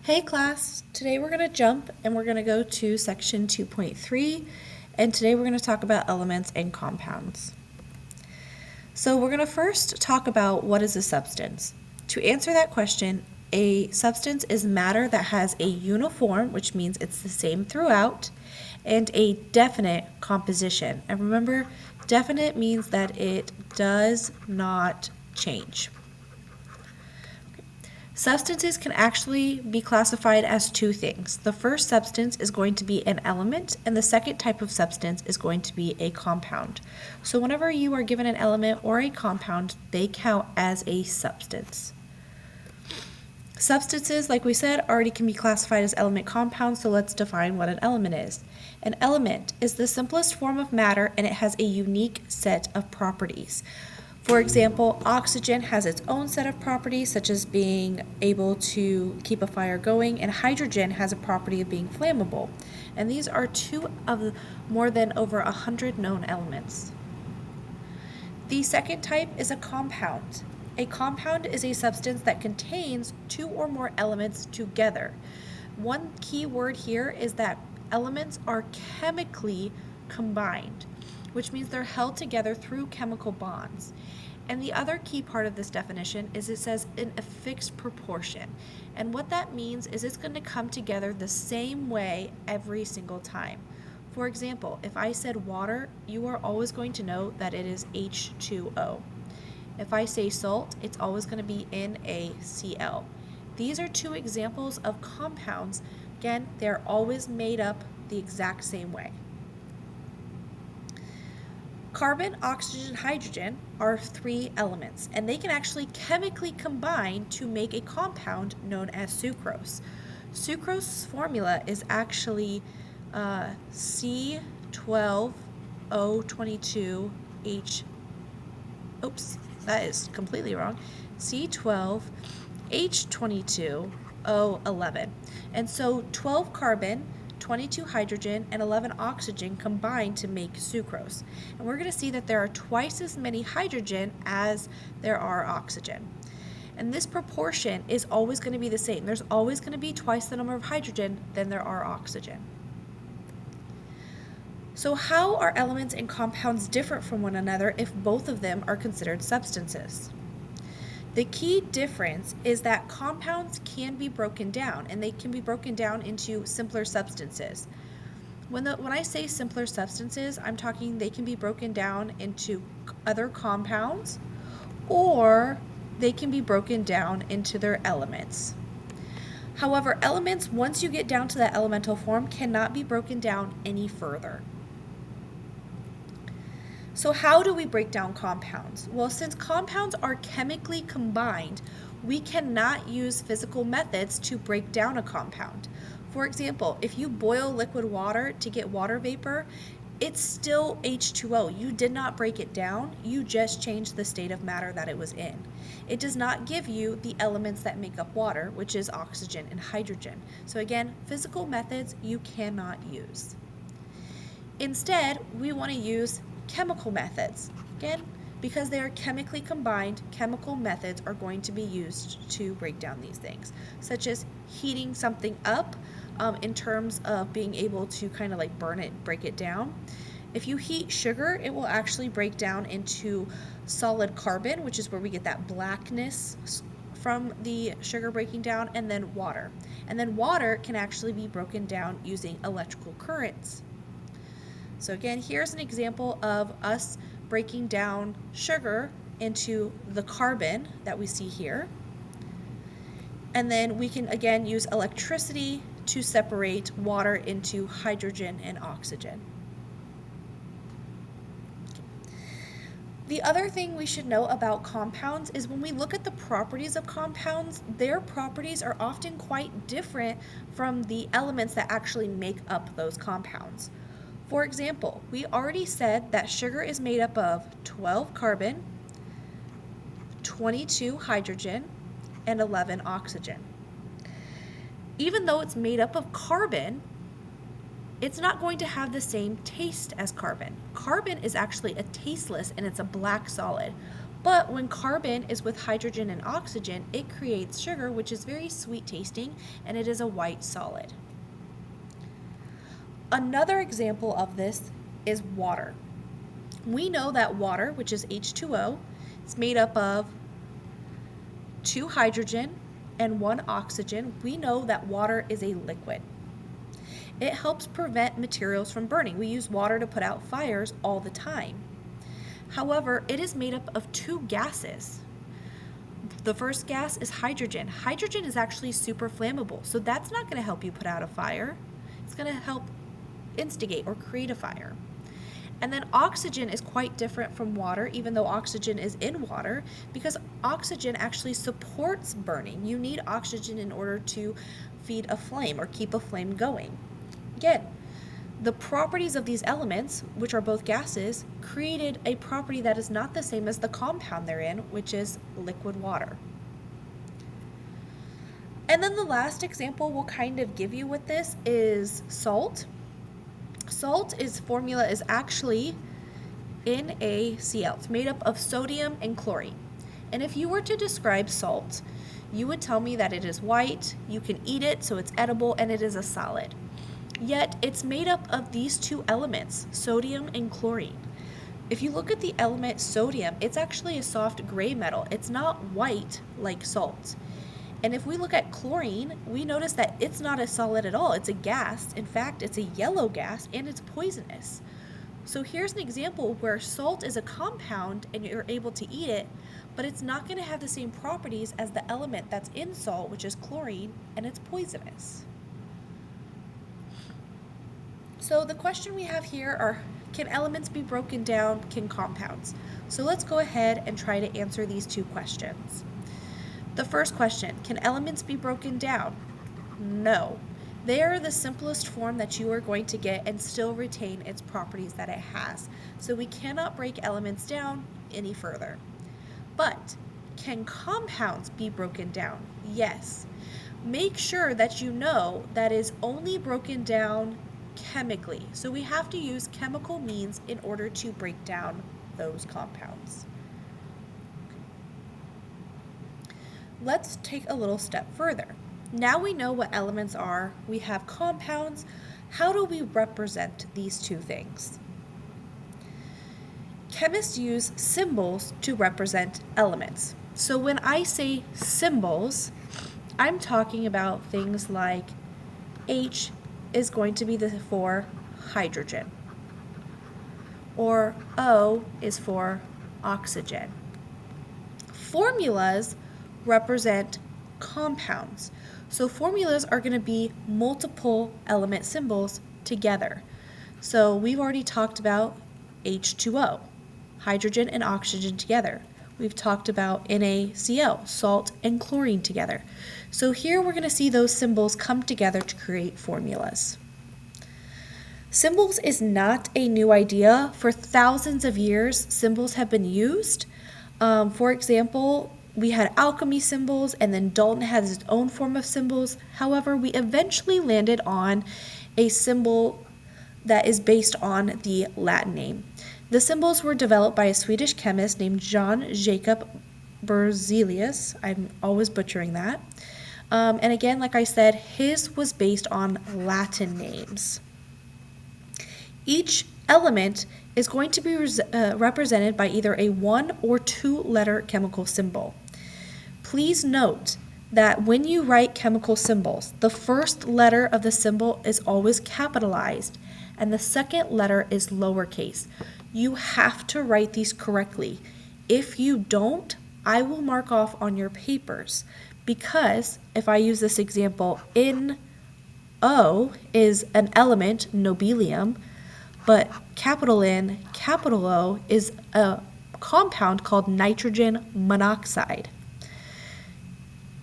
Hey class, today we're going to jump and we're going to go to section 2.3, and today we're going to talk about elements and compounds. So we're going to first talk about what is a substance. To answer that question, a substance is matter that has a uniform, which means it's the same throughout, and a definite composition. And remember, definite means that it does not change. Substances can actually be classified as two things. The first substance is going to be an element, and the second type of substance is going to be a compound. So whenever you are given an element or a compound, they count as a substance. Substances, like we said, already can be classified as element compounds, so let's define what an element is. An element is the simplest form of matter, and it has a unique set of properties. For example, oxygen has its own set of properties, such as being able to keep a fire going, and hydrogen has a property of being flammable. And these are two of more than over 100 known elements. The second type is a compound. A compound is a substance that contains two or more elements together. One key word here is that elements are chemically combined, which means they're held together through chemical bonds. And the other key part of this definition is it says in a fixed proportion. And what that means is it's going to come together the same way every single time. For example, if I said water, you are always going to know that it is H2O. If I say salt, it's always going to be NaCl. These are two examples of compounds. Again, they're always made up the exact same way. Carbon, oxygen, and hydrogen are three elements, and they can actually chemically combine to make a compound known as sucrose. Sucrose's formula is actually C12O22H. Oops, that is completely wrong. C12H22O11. And so 12 carbon, 22 hydrogen, and 11 oxygen combine to make sucrose. And we're going to see that there are twice as many hydrogen as there are oxygen. And this proportion is always going to be the same. There's always going to be twice the number of hydrogen than there are oxygen. So how are elements and compounds different from one another if both of them are considered substances? The key difference is that compounds can be broken down, and they can be broken down into simpler substances. When I say simpler substances, I'm talking they can be broken down into other compounds, or they can be broken down into their elements. However, elements, once you get down to that elemental form, cannot be broken down any further. So how do we break down compounds? Well, since compounds are chemically combined, we cannot use physical methods to break down a compound. For example, if you boil liquid water to get water vapor, it's still H2O. You did not break it down, you just changed the state of matter that it was in. It does not give you the elements that make up water, which is oxygen and hydrogen. So again, physical methods you cannot use. Instead, we want to use chemical methods. Again, because they are chemically combined, chemical methods are going to be used to break down these things, such as heating something up in terms of being able to kind of like burn it, break it down. If you heat sugar, it will actually break down into solid carbon, which is where we get that blackness from the sugar breaking down, and then water. And then water can actually be broken down using electrical currents. So again, here's an example of us breaking down sugar into the carbon that we see here. And then we can again use electricity to separate water into hydrogen and oxygen. The other thing we should know about compounds is when we look at the properties of compounds, their properties are often quite different from the elements that actually make up those compounds. For example, we already said that sugar is made up of 12 carbon, 22 hydrogen, and 11 oxygen. Even though it's made up of carbon, it's not going to have the same taste as carbon. Carbon is actually a tasteless and it's a black solid, But when carbon is with hydrogen and oxygen, it creates sugar, which is very sweet tasting, and it is a white solid. Another example of this is water. We know that water, which is H2O, is made up of 2 hydrogen and 1 oxygen. We know that water is a liquid. It helps prevent materials from burning. We use water to put out fires all the time. However, it is made up of 2 gases. The first gas is hydrogen. Hydrogen is actually super flammable, so that's not going to help you put out a fire. It's going to help instigate or create a fire. And then oxygen is quite different from water, even though oxygen is in water, because oxygen actually supports burning. You need oxygen in order to feed a flame or keep a flame going. Again, the properties of these elements, which are both gases, created a property that is not the same as the compound they're in, which is liquid water. And then the last example we'll kind of give you with this is salt. Salt's formula is actually NaCl. It's made up of sodium and chlorine. And if you were to describe salt, you would tell me that it is white, you can eat it, so it's edible, and it is a solid. Yet it's made up of these 2 elements, sodium and chlorine. If you look at the element sodium, it's actually a soft gray metal. It's not white like salt. And if we look at chlorine, we notice that it's not a solid at all. It's a gas. In fact, it's a yellow gas, and it's poisonous. So here's an example where salt is a compound and you're able to eat it, but it's not going to have the same properties as the element that's in salt, which is chlorine, and it's poisonous. So the question we have here are, can elements be broken down? Can compounds? So let's go ahead and try to answer these 2 questions. The first question, can elements be broken down? No. They are the simplest form that you are going to get and still retain its properties that it has. So we cannot break elements down any further. But can compounds be broken down? Yes. Make sure that you know that is only broken down chemically. So we have to use chemical means in order to break down those compounds. Let's take a little step further. Now we know what elements are, we have compounds. How do we represent these 2 things? Chemists use symbols to represent elements. So when I say symbols, I'm talking about things like H is going to be for hydrogen, or O is for oxygen. Formulas represent compounds. So formulas are going to be multiple element symbols together. So we've already talked about H2O, hydrogen and oxygen together. We've talked about NaCl, salt and chlorine together. So here we're going to see those symbols come together to create formulas. Symbols is not a new idea. For thousands of years, symbols have been used. For example, we had alchemy symbols, and then Dalton had his own form of symbols. However, we eventually landed on a symbol that is based on the Latin name. The symbols were developed by a Swedish chemist named John Jacob Berzelius. I'm always butchering that. And again, like I said, his was based on Latin names. Each element is going to be represented by either a 1 or 2 letter chemical symbol. Please note that when you write chemical symbols, the first letter of the symbol is always capitalized and the second letter is lowercase. You have to write these correctly. If you don't, I will mark off on your papers, because if I use this example, NO is an element, nobelium, but capital N, capital O is a compound called nitrogen monoxide.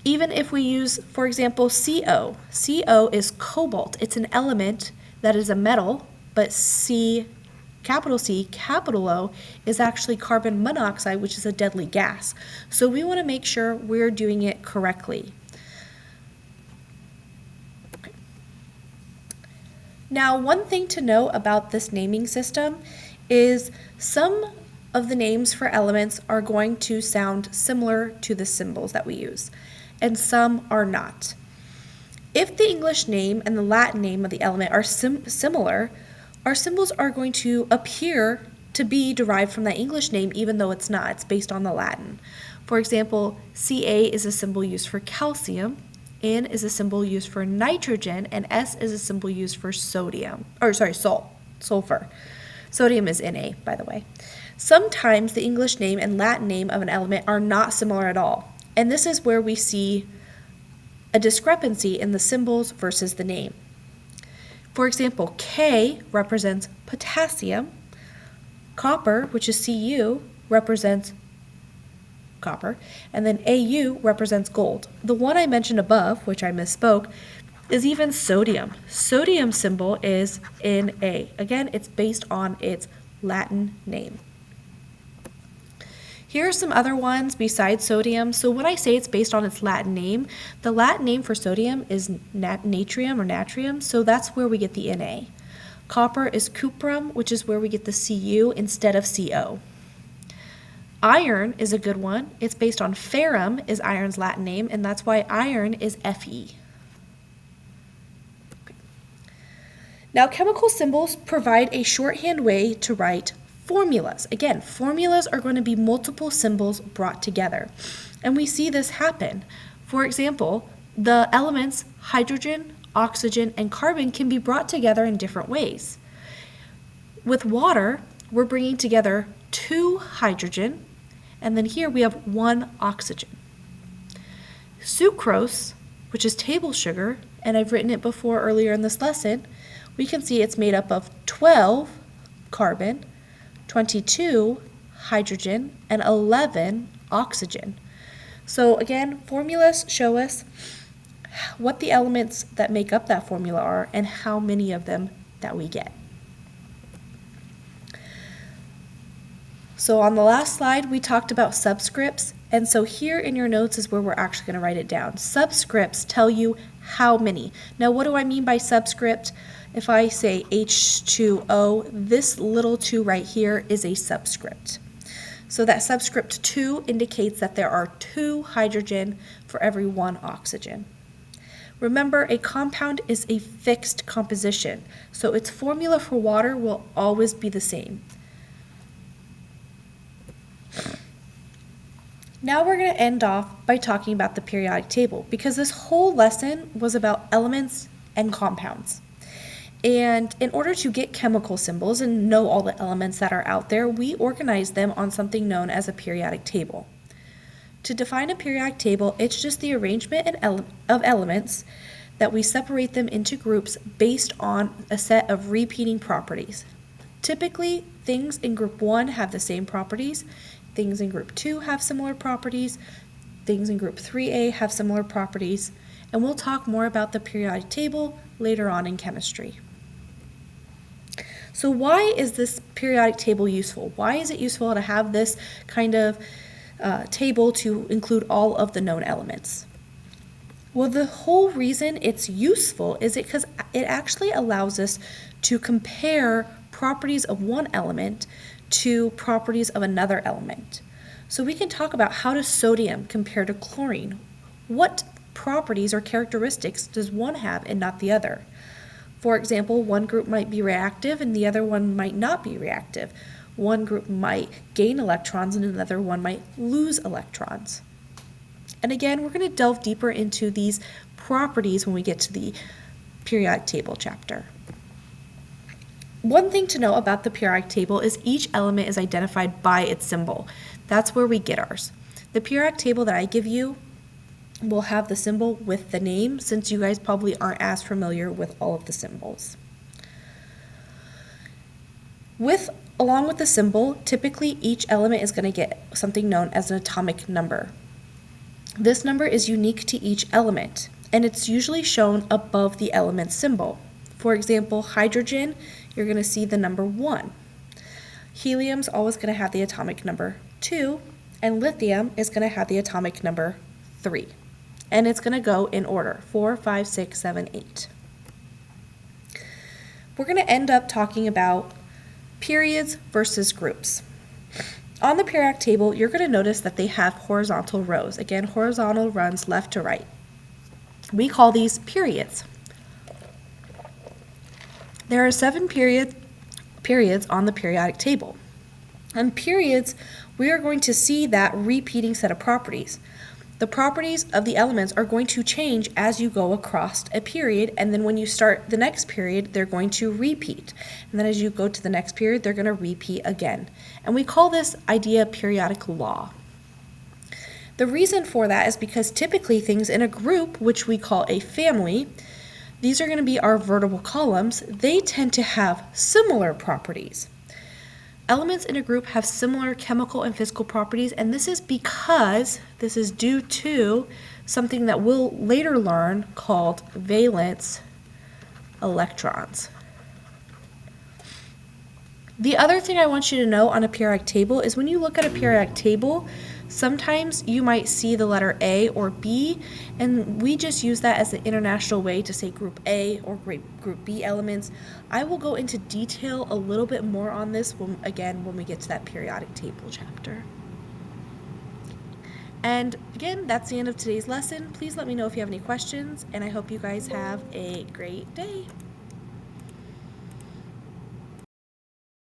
Even if we use, for example, CO, CO is cobalt. It's an element that is a metal, but C, capital O, is actually carbon monoxide, which is a deadly gas. So we want to make sure we're doing it correctly. Okay. Now, one thing to know about this naming system is some of the names for elements are going to sound similar to the symbols that we use, and some are not. If the English name and the Latin name of the element are similar, our symbols are going to appear to be derived from that English name even though it's not. It's based on the Latin. For example, Ca is a symbol used for calcium, N is a symbol used for nitrogen, and S is a symbol used for sulfur. Sodium is Na, by the way. Sometimes the English name and Latin name of an element are not similar at all, and this is where we see a discrepancy in the symbols versus the name. For example, K represents potassium, copper, which is Cu, represents copper, and then Au represents gold. The one I mentioned above, which I misspoke, is even sodium. Sodium symbol is Na. Again, it's based on its Latin name. Here are some other ones besides sodium. So when I say it's based on its Latin name, the Latin name for sodium is natrium or natrium, so that's where we get the Na. Copper is cuprum, which is where we get the Cu instead of Co. Iron is a good one. It's based on ferrum is iron's Latin name, and that's why iron is Fe. Now, chemical symbols provide a shorthand way to write formulas. Again, formulas are going to be multiple symbols brought together, and we see this happen. For example, the elements hydrogen, oxygen, and carbon can be brought together in different ways. With water, we're bringing together 2 hydrogen, and then here we have 1 oxygen. Sucrose, which is table sugar, and I've written it before earlier in this lesson, we can see it's made up of 12 carbon, 22 hydrogen, and 11 oxygen. So again, formulas show us what the elements that make up that formula are and how many of them that we get. So on the last slide, we talked about subscripts, and so here in your notes is where we're actually going to write it down. Subscripts tell you how many. Now, what do I mean by subscript? If I say H2O, this little 2 right here is a subscript. So that subscript 2 indicates that there are 2 hydrogen for every 1 oxygen. Remember, a compound is a fixed composition, so its formula for water will always be the same. Now we're going to end off by talking about the periodic table, because this whole lesson was about elements and compounds. And in order to get chemical symbols and know all the elements that are out there, we organize them on something known as a periodic table. To define a periodic table, it's just the arrangement of elements that we separate them into groups based on a set of repeating properties. Typically, things in group 1 have the same properties, things in group 2 have similar properties, things in group 3A have similar properties, and we'll talk more about the periodic table later on in chemistry. So why is this periodic table useful? Why is it useful to have this kind of table to include all of the known elements? Well, the whole reason it's useful is because it actually allows us to compare properties of one element to properties of another element. So we can talk about how does sodium compare to chlorine? What properties or characteristics does one have and not the other? For example, one group might be reactive and the other one might not be reactive. One group might gain electrons and another one might lose electrons. And again, we're going to delve deeper into these properties when we get to the periodic table chapter. One thing to know about the periodic table is each element is identified by its symbol. That's where we get ours. The periodic table that I give you will have the symbol with the name, since you guys probably aren't as familiar with all of the symbols. Along with the symbol, typically each element is going to get something known as an atomic number. This number is unique to each element, and it's usually shown above the element symbol. For example, hydrogen, you're going to see the number 1. Helium's always going to have the atomic number 2, and lithium is going to have the atomic number 3. And it's going to go in order, 4, 5, 6, 7, 8. We're going to end up talking about periods versus groups. On the periodic table, you're going to notice that they have horizontal rows. Again, horizontal runs left to right. We call these periods. There are 7 periods on the periodic table. On periods, we are going to see that repeating set of properties. The properties of the elements are going to change as you go across a period, and then when you start the next period, they're going to repeat. And then as you go to the next period, they're going to repeat again. And we call this idea periodic law. The reason for that is because typically things in a group, which we call a family, these are going to be our vertebral columns, they tend to have similar properties. Elements in a group have similar chemical and physical properties, and this is due to something that we'll later learn called valence electrons. The other thing I want you to know on a periodic table is when you look at a periodic table, sometimes you might see the letter A or B, and we just use that as an international way to say group A or group B elements. I will go into detail a little bit more on this when we get to that periodic table chapter. And again, that's the end of today's lesson. Please let me know if you have any questions, and I hope you guys have a great day.